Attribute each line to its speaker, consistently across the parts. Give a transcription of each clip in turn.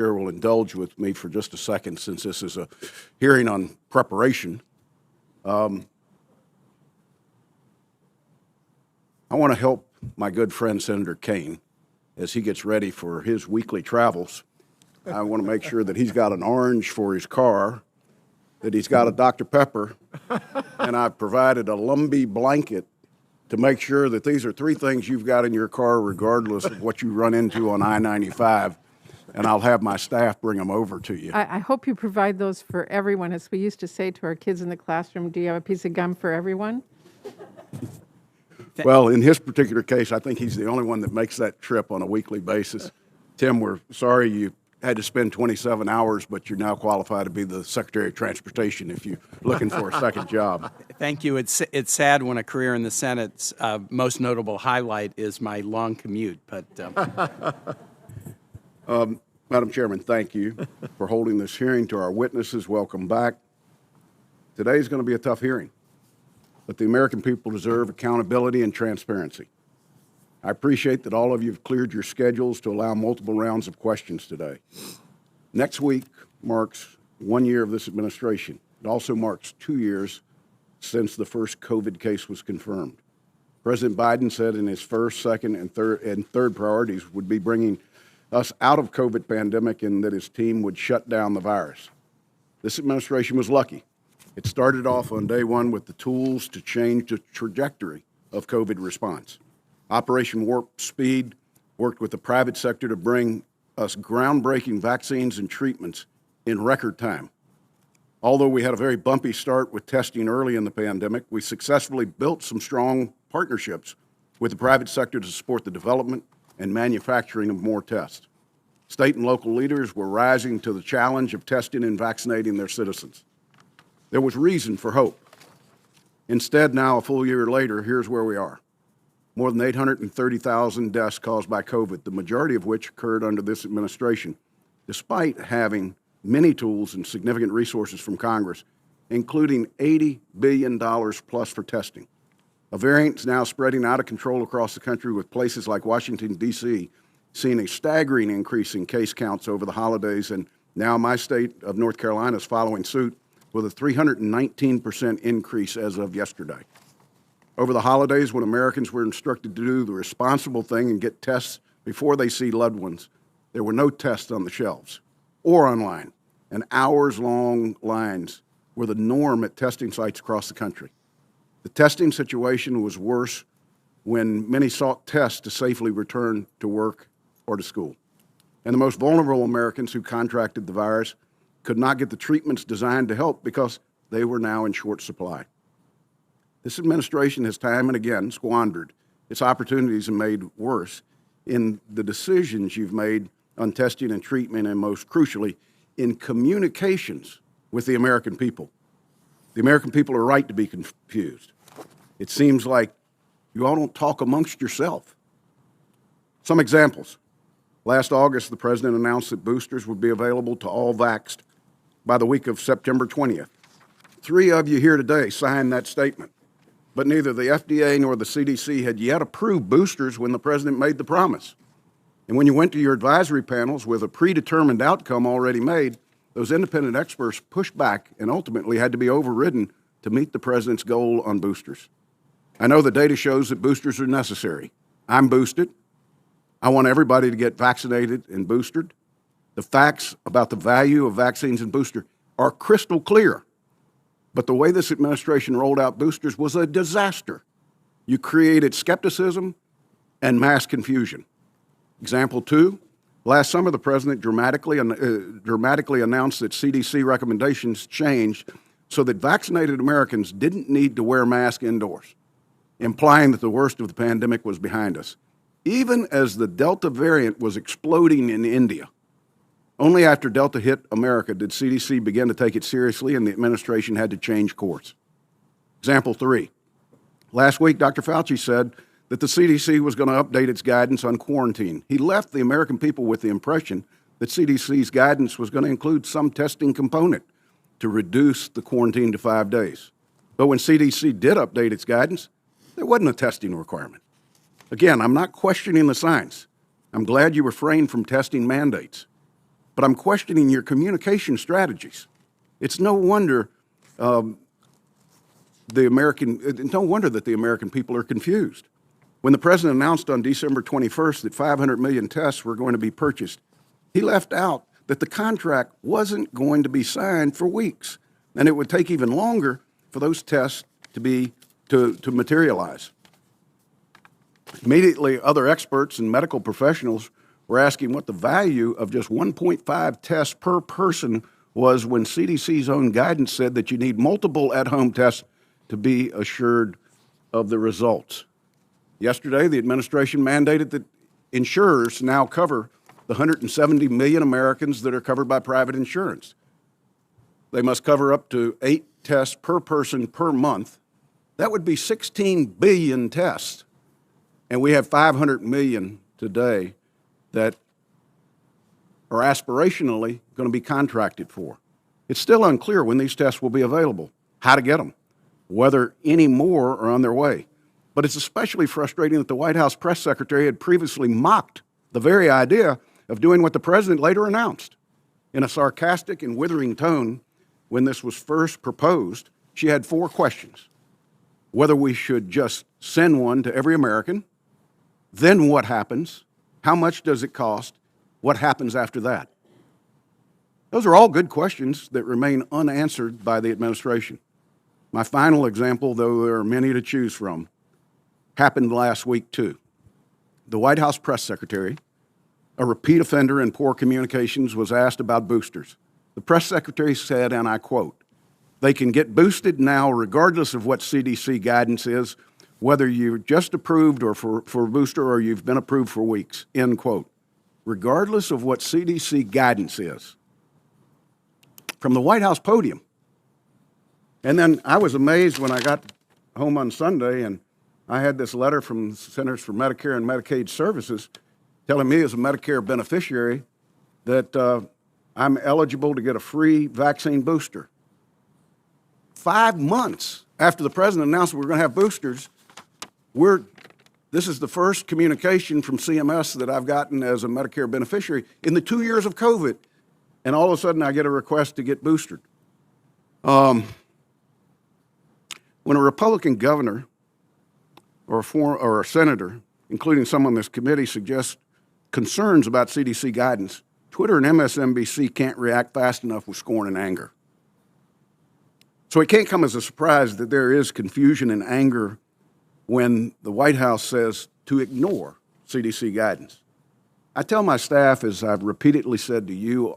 Speaker 1: Chair will indulge with me for just a second, since this is a hearing on preparation. I want to help my good friend Senator Kaine as he gets ready for his weekly travels. I want to make sure that he's got an orange for his car, that he's got a Dr. Pepper, and I've provided a Lumbee blanket to make sure that these are three things you've got in your car regardless of what you run into on I-95, and I'll have my staff bring them over to you.
Speaker 2: I hope you provide those for everyone. As we used to say to our kids in the classroom, do you have a piece of gum for everyone?
Speaker 1: Well, in his particular case, I think he's the only one that makes that trip on a weekly basis. Tim, we're sorry you had to spend 27 hours, but you're now qualified to be the Secretary of Transportation if you're looking for a second job.
Speaker 3: Thank you. It's sad when a career in the Senate's most notable highlight is my long commute. But
Speaker 1: Madam Chairman, thank you for holding this hearing. To our witnesses, welcome back. Today is going to be a tough hearing, but the American people deserve accountability and transparency. I appreciate that all of you have cleared your schedules to allow multiple rounds of questions today. Next week marks 1 year of this administration. It also marks 2 years since the first COVID case was confirmed. President Biden said in his first, second, and third priorities would be bringing us out of COVID pandemic, and that his team would shut down the virus. This administration was lucky. It started off on day one with the tools to change the trajectory of COVID response. Operation Warp Speed worked with the private sector to bring us groundbreaking vaccines and treatments in record time. Although we had a very bumpy start with testing early in the pandemic, we successfully built some strong partnerships with the private sector to support the development and manufacturing of more tests. State and local leaders were rising to the challenge of testing and vaccinating their citizens. There was reason for hope. Instead, now, a full year later, here's where we are. More than 830,000 deaths caused by COVID, the majority of which occurred under this administration, despite having many tools and significant resources from Congress, including $80 billion plus for testing. A variant is now spreading out of control across the country, with places like Washington, D.C. seeing a staggering increase in case counts over the holidays, and now my state of North Carolina is following suit with a 319% increase as of yesterday. Over the holidays, when Americans were instructed to do the responsible thing and get tests before they see loved ones, there were no tests on the shelves or online, and hours-long lines were the norm at testing sites across the country. The testing situation was worse when many sought tests to safely return to work or to school. And the most vulnerable Americans who contracted the virus could not get the treatments designed to help because they were now in short supply. This administration has time and again squandered its opportunities and made worse in the decisions you've made on testing and treatment, and most crucially, in communications with the American people. The American people are right to be confused. It seems like you all don't talk amongst yourself. Some examples. Last August, the President announced that boosters would be available to all vaxxed by the week of September 20th. 3 of you here today signed that statement, but neither the FDA nor the CDC had yet approved boosters when the President made the promise. And when you went to your advisory panels with a predetermined outcome already made, those independent experts pushed back and ultimately had to be overridden to meet the President's goal on boosters. I know the data shows that boosters are necessary. I'm boosted. I want everybody to get vaccinated and boosted. The facts about the value of vaccines and booster are crystal clear. But the way this administration rolled out boosters was a disaster. You created skepticism and mass confusion. Example 2, last summer the President dramatically announced that CDC recommendations changed so that vaccinated Americans didn't need to wear masks indoors, implying that the worst of the pandemic was behind us, even as the Delta variant was exploding in India. Only after Delta hit America did CDC begin to take it seriously, and the administration had to change course. Example 3. Last week, Dr. Fauci said that the CDC was going to update its guidance on quarantine. He left the American people with the impression that CDC's guidance was going to include some testing component to reduce the quarantine to 5 days. But when CDC did update its guidance, there wasn't a testing requirement. Again, I'm not questioning the science. I'm glad you refrained from testing mandates. but I'm questioning your communication strategies. It's no wonder that the American people are confused. When the president announced on December 21st that 500 million tests were going to be purchased, he left out that the contract wasn't going to be signed for weeks, and it would take even longer for those tests to materialize. Immediately, other experts and medical professionals were asking what the value of just 1.5 tests per person was when CDC's own guidance said that you need multiple at-home tests to be assured of the results. Yesterday, the administration mandated that insurers now cover the 170 million Americans that are covered by private insurance. They must cover up to 8 tests per person per month. That would be 16 billion tests. And we have 500 million today that are aspirationally going to be contracted for. It's still unclear when these tests will be available, how to get them, whether any more are on their way. But it's especially frustrating that the White House press secretary had previously mocked the very idea of doing what the president later announced. In a sarcastic and withering tone, when this was first proposed, she had 4 questions. Whether we should just send one to every American, then what happens, how much does it cost, what happens after that? Those are all good questions that remain unanswered by the administration. My final example, though there are many to choose from, happened last week too. The White House press secretary, a repeat offender in poor communications, was asked about boosters. The press secretary said, and I quote, "They can get boosted now regardless of what CDC guidance is, whether you're just approved or for a booster or you've been approved for weeks," end quote. Regardless of what CDC guidance is. From the White House podium. And then I was amazed when I got home on Sunday and I had this letter from the Centers for Medicare and Medicaid Services telling me as a Medicare beneficiary that I'm eligible to get a free vaccine booster. 5 months after the president announced we're going to have boosters, this is the first communication from CMS that I've gotten as a Medicare beneficiary in the 2 years of COVID, and all of a sudden I get a request to get boosted. When a Republican governor or a senator, including some on this committee, suggests concerns about CDC guidance, Twitter and MSNBC can't react fast enough with scorn and anger. So it can't come as a surprise that there is confusion and anger when the White House says to ignore CDC guidance. I tell my staff, as I've repeatedly said to you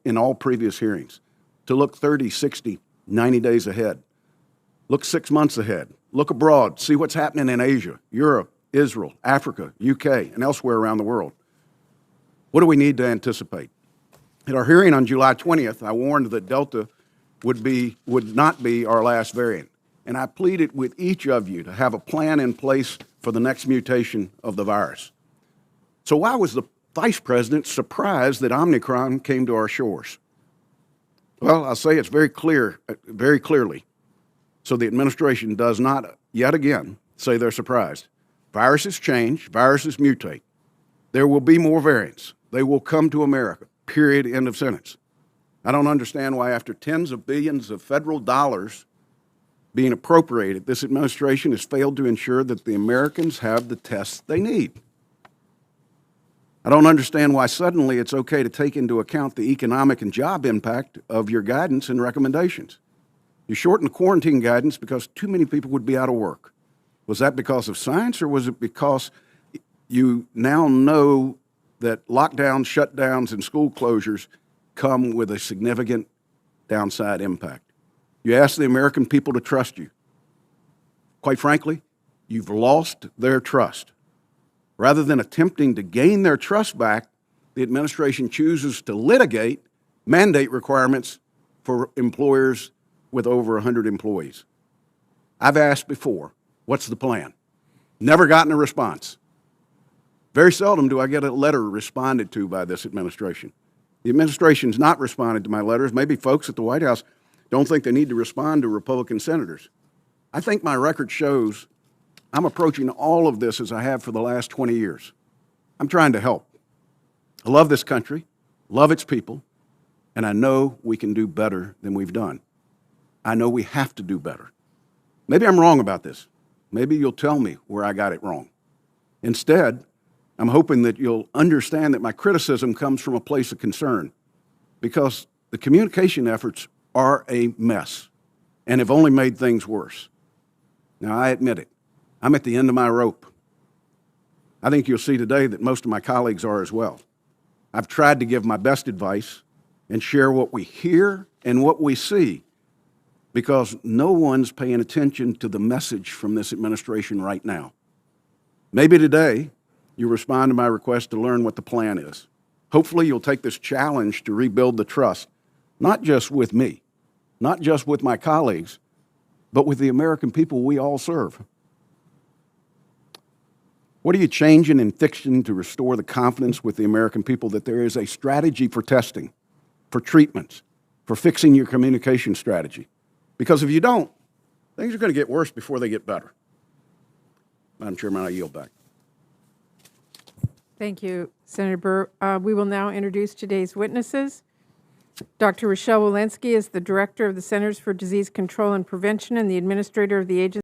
Speaker 1: in all previous hearings, to look 30, 60, 90 days ahead. Look 6 months ahead. Look abroad. See what's happening in Asia, Europe, Israel, Africa, UK, and elsewhere around the world. What do we need to anticipate? At our hearing on July 20th, I warned that Delta would not be our last variant. And I pleaded with each of you to have a plan in place for the next mutation of the virus. So why was the Vice President surprised that Omicron came to our shores? Well, I'll say it's very clearly, so the administration does not, yet again, say they're surprised. Viruses change, viruses mutate. There will be more variants. They will come to America, period, end of sentence. I don't understand why after tens of billions of federal dollars being appropriated, this administration has failed to ensure that the Americans have the tests they need. I don't understand why suddenly it's okay to take into account the economic and job impact of your guidance and recommendations. You shortened quarantine guidance because too many people would be out of work. Was that because of science, or was it because you now know that lockdowns, shutdowns, and school closures come with a significant downside impact? You asked the American people to trust you. Quite frankly, you've lost their trust. Rather than attempting to gain their trust back, the administration chooses to litigate mandate requirements for employers with over 100 employees. I've asked before, what's the plan? Never gotten a response. Very seldom do I get a letter responded to by this administration. The administration's not responded to my letters. Maybe folks at the White House don't think they need to respond to Republican senators. I think my record shows I'm approaching all of this as I have for the last 20 years. I'm trying to help. I love this country, love its people, and I know we can do better than we've done. I know we have to do better. Maybe I'm wrong about this. Maybe you'll tell me where I got it wrong. Instead, I'm hoping that you'll understand that my criticism comes from a place of concern, because the communication efforts are a mess and have only made things worse. Now, I admit it. I'm at the end of my rope. I think you'll see today that most of my colleagues are as well. I've tried to give my best advice and share what we hear and what we see, because no one's paying attention to the message from this administration right now. Maybe today you'll respond to my request to learn what the plan is. Hopefully you'll take this challenge to rebuild the trust, not just with me, not just with my colleagues, but with the American people we all serve. What are you changing and fixing to restore the confidence with the American people that there is a strategy for testing, for treatments, for fixing your communication strategy? Because if you don't, things are going to get worse before they get better. Madam Chairman, I yield back.
Speaker 2: Thank you, Senator Burr. We will now introduce today's witnesses. Dr. Rochelle Walensky is the Director of the Centers for Disease Control and Prevention and the Administrator of the Agency